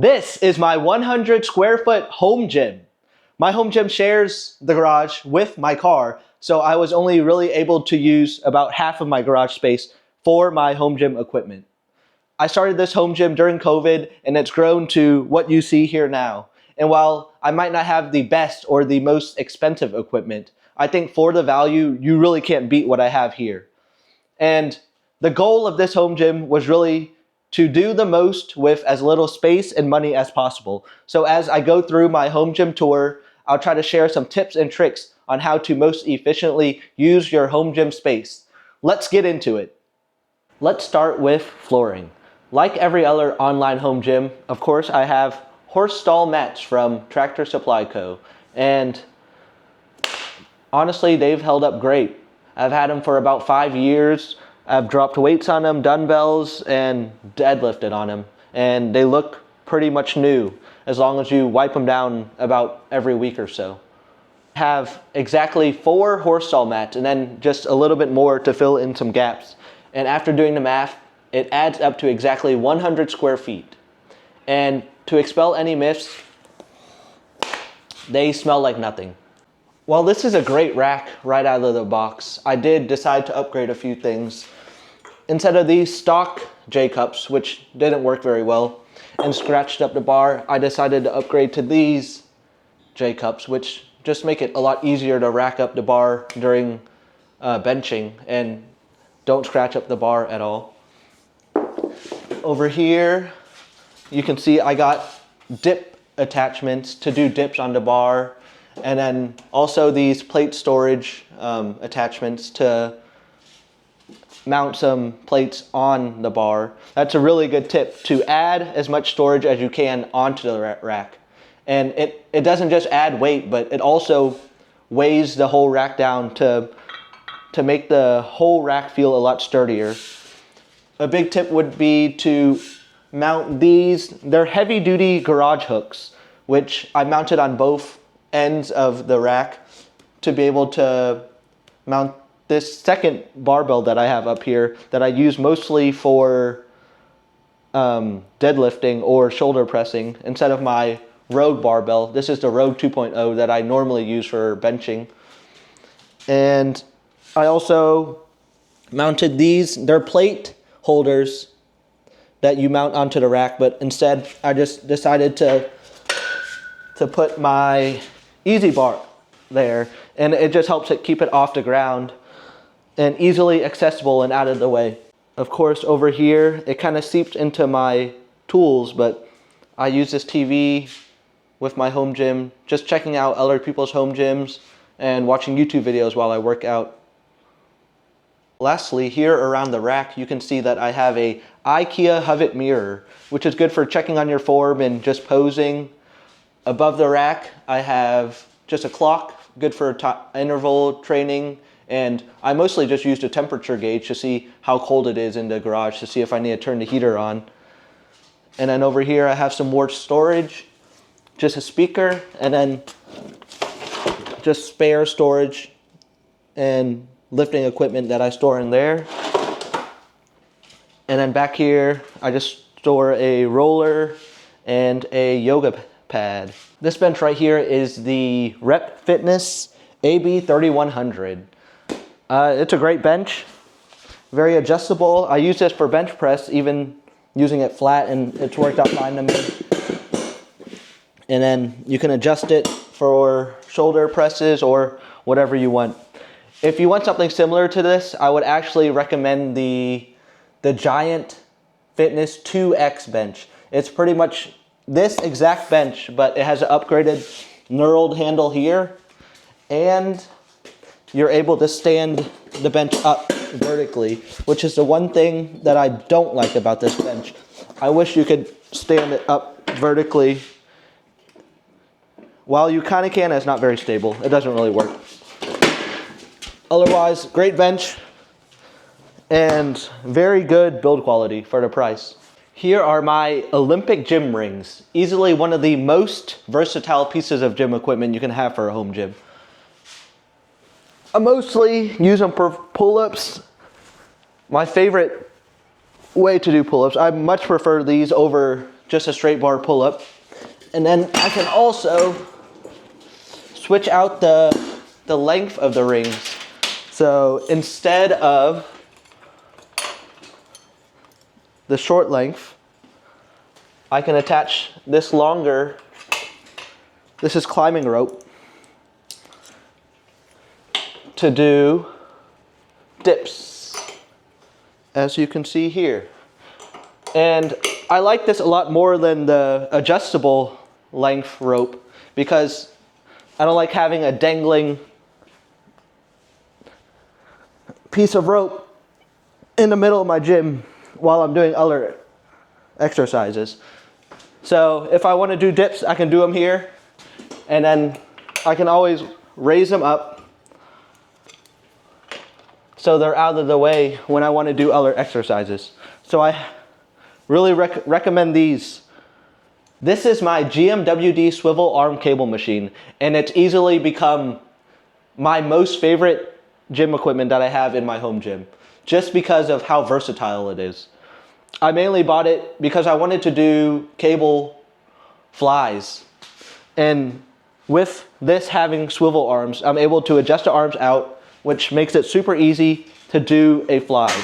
This is my 100 square foot home gym. My home gym shares the garage with my car, so I was only really able to use about half of my garage space for my home gym equipment. I started this home gym during COVID and it's grown to what you see here now. And while I might not have the best or the most expensive equipment, I think for the value, you really can't beat what I have here. And the goal of this home gym was really to do the most with as little space and money as possible. So as I go through my home gym tour, I'll try to share some tips and tricks on how to most efficiently use your home gym space. Let's get into it. Let's start with flooring. Like every other online home gym, of course, I have horse stall mats from Tractor Supply Co. And honestly, they've held up great. I've had them for about 5 years. I've dropped weights on them, dumbbells, and deadlifted on them. And they look pretty much new as long as you wipe them down about every week or so. I have exactly 4 horse stall mats and then just a little bit more to fill in some gaps. And after doing the math, it adds up to exactly 100 square feet. And to expel any myths, they smell like nothing. While this is a great rack right out of the box, I did decide to upgrade a few things. Instead of these stock J-cups, which didn't work very well, and scratched up the bar, I decided to upgrade to these J-cups, which just make it a lot easier to rack up the bar during benching and don't scratch up the bar at all. Over here, you can see I got dip attachments to do dips on the bar, and then also these plate storage attachments to mount some plates on the bar. That's a really good tip, to add as much storage as you can onto the rack. And it doesn't just add weight, but it also weighs the whole rack down to make the whole rack feel a lot sturdier. A big tip would be to mount these. They're heavy duty garage hooks, which I mounted on both ends of the rack to be able to mount this second barbell that I have up here that I use mostly for deadlifting or shoulder pressing instead of my Rogue barbell. This is the Rogue 2.0 that I normally use for benching. And I also mounted these. They're plate holders that you mount onto the rack, but instead I just decided to put my easy bar there, and it just helps it keep it off the ground and easily accessible and out of the way. Of course, over here it kind of seeped into my tools, but I use this TV with my home gym, just checking out other people's home gyms and watching YouTube videos while I work out. Lastly, here around the rack, you can see that I have a IKEA Hovet mirror, which is good for checking on your form and just posing. Above the rack, I have just a clock, good for interval training, and I mostly just used a temperature gauge to see how cold it is in the garage to see if I need to turn the heater on. And then over here, I have some more storage, just a speaker, and then just spare storage and lifting equipment that I store in there. And then back here, I just store a roller and a yoga pad. This bench right here is the Rep Fitness AB 3100. It's a great bench, very adjustable. I use this for bench press, even using it flat, and it's worked out fine to me. And then you can adjust it for shoulder presses or whatever you want. If you want something similar to this, I would actually recommend the Giant Fitness 2X bench. It's pretty much this exact bench, but it has an upgraded knurled handle here, and you're able to stand the bench up vertically, which is the one thing that I don't like about this bench. I wish you could stand it up vertically. While you kind of can, it's not very stable. It doesn't really work. Otherwise, great bench and very good build quality for the price. Here are my Olympic gym rings. Easily one of the most versatile pieces of gym equipment you can have for a home gym. I mostly use them for pull-ups. My favorite way to do pull-ups, I much prefer these over just a straight bar pull-up. And then I can also switch out the length of the rings. So instead of the short length, I can attach this longer, this is climbing rope, to do dips, as you can see here. And I like this a lot more than the adjustable length rope because I don't like having a dangling piece of rope in the middle of my gym while I'm doing other exercises. So if I want to do dips, I can do them here, and then I can always raise them up so they're out of the way when I want to do other exercises. So I really recommend these. This is my GMWD swivel arm cable machine, and it's easily become my most favorite gym equipment that I have in my home gym, just because of how versatile it is. I mainly bought it because I wanted to do cable flies, and with this having swivel arms, I'm able to adjust the arms out, which makes it super easy to do a fly.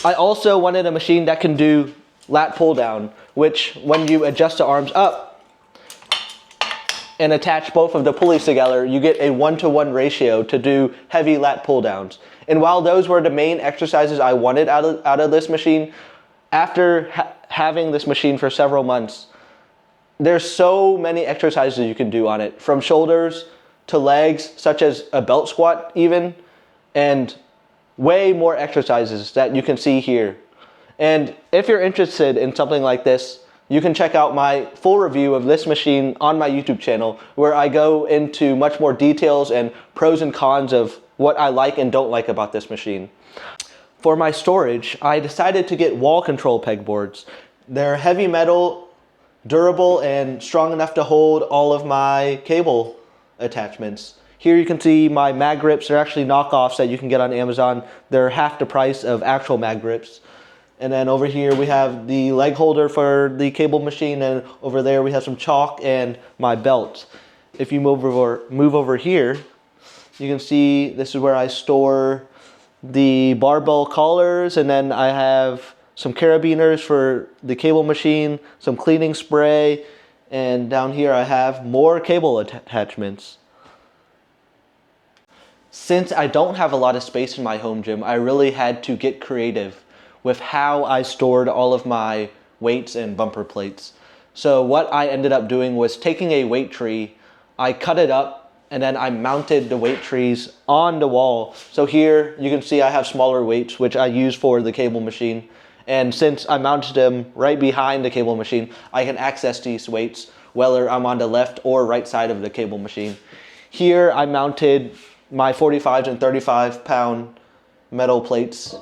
I also wanted a machine that can do lat pull down, which when you adjust the arms up and attach both of the pulleys together, you get a 1-to-1 ratio to do heavy lat pull downs. And while those were the main exercises I wanted out of this machine, after having this machine for several months, there's so many exercises you can do on it, from shoulders to legs, such as a belt squat even, and way more exercises that you can see here. And if you're interested in something like this, you can check out my full review of this machine on my YouTube channel, where I go into much more details and pros and cons of what I like and don't like about this machine. For my storage, I decided to get wall control pegboards. They're heavy metal, durable, and strong enough to hold all of my cable attachments. Here you can see my mag grips. They're actually knockoffs that you can get on Amazon. They're half the price of actual mag grips. And then over here we have the leg holder for the cable machine, and over there we have some chalk and my belt. If you move over here, you can see this is where I store the barbell collars, and then I have some carabiners for the cable machine, some cleaning spray, and down here I have more cable attachments. Since I don't have a lot of space in my home gym, I really had to get creative with how I stored all of my weights and bumper plates. So what I ended up doing was taking a weight tree, I cut it up, and then I mounted the weight trees on the wall. So here you can see I have smaller weights, which I use for the cable machine. And since I mounted them right behind the cable machine, I can access these weights whether I'm on the left or right side of the cable machine. Here I mounted my 45 and 35 pound metal plates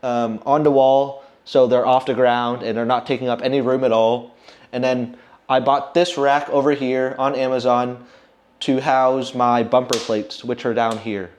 on the wall, so they're off the ground and they're not taking up any room at all. And then I bought this rack over here on Amazon to house my bumper plates, which are down here.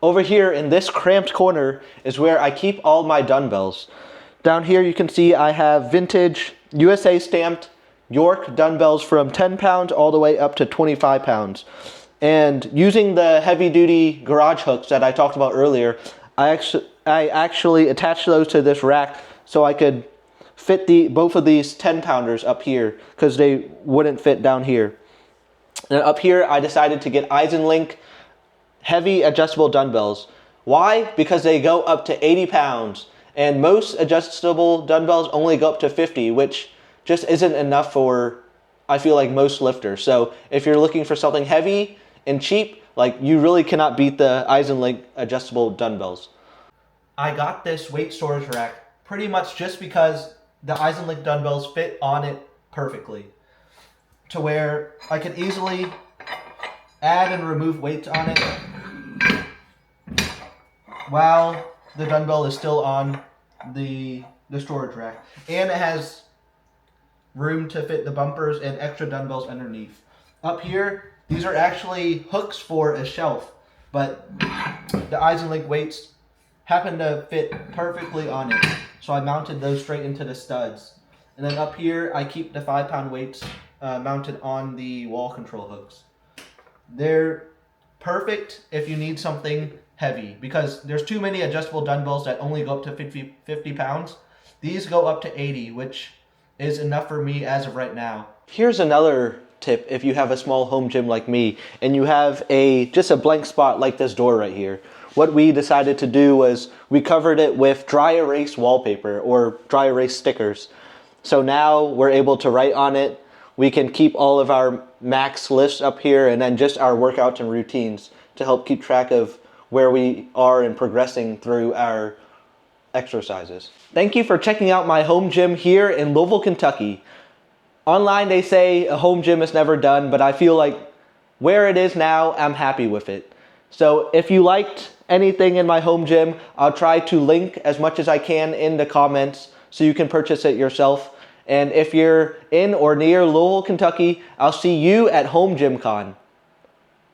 Over here in this cramped corner is where I keep all my dumbbells. Down here you can see I have vintage USA stamped York dumbbells from 10 pounds all the way up to 25 pounds. And using the heavy duty garage hooks that I talked about earlier, I actually attached those to this rack so I could fit both of these 10 pounders up here because they wouldn't fit down here. And up here I decided to get Eisenlink heavy adjustable dumbbells. Why? Because they go up to 80 pounds. And most adjustable dumbbells only go up to 50, which just isn't enough for, I feel like, most lifters. So if you're looking for something heavy and cheap, like, you really cannot beat the Eisenlink adjustable dumbbells. I got this weight storage rack pretty much just because the Eisenlink dumbbells fit on it perfectly, to where I can easily add and remove weights on it while the dumbbell is still on the storage rack. And it has room to fit the bumpers and extra dumbbells underneath. Up here, these are actually hooks for a shelf, but the Eisenlink weights happen to fit perfectly on it. So I mounted those straight into the studs. And then up here, I keep the 5-pound weights mounted on the wall control hooks. They're perfect if you need something heavy, because there's too many adjustable dumbbells that only go up to 50 pounds. These go up to 80, which is enough for me as of right now. Here's another tip if you have a small home gym like me and you have just a blank spot like this door right here. What we decided to do was we covered it with dry erase wallpaper or dry erase stickers. So now we're able to write on it. We can keep all of our max lifts up here and then just our workouts and routines to help keep track of where we are and progressing through our exercises. Thank you for checking out my home gym here in Louisville, Kentucky. Online they say a home gym is never done, but I feel like where it is now, I'm happy with it. So if you liked anything in my home gym, I'll try to link as much as I can in the comments so you can purchase it yourself. And if you're in or near Louisville, Kentucky, I'll see you at Home Gym Con.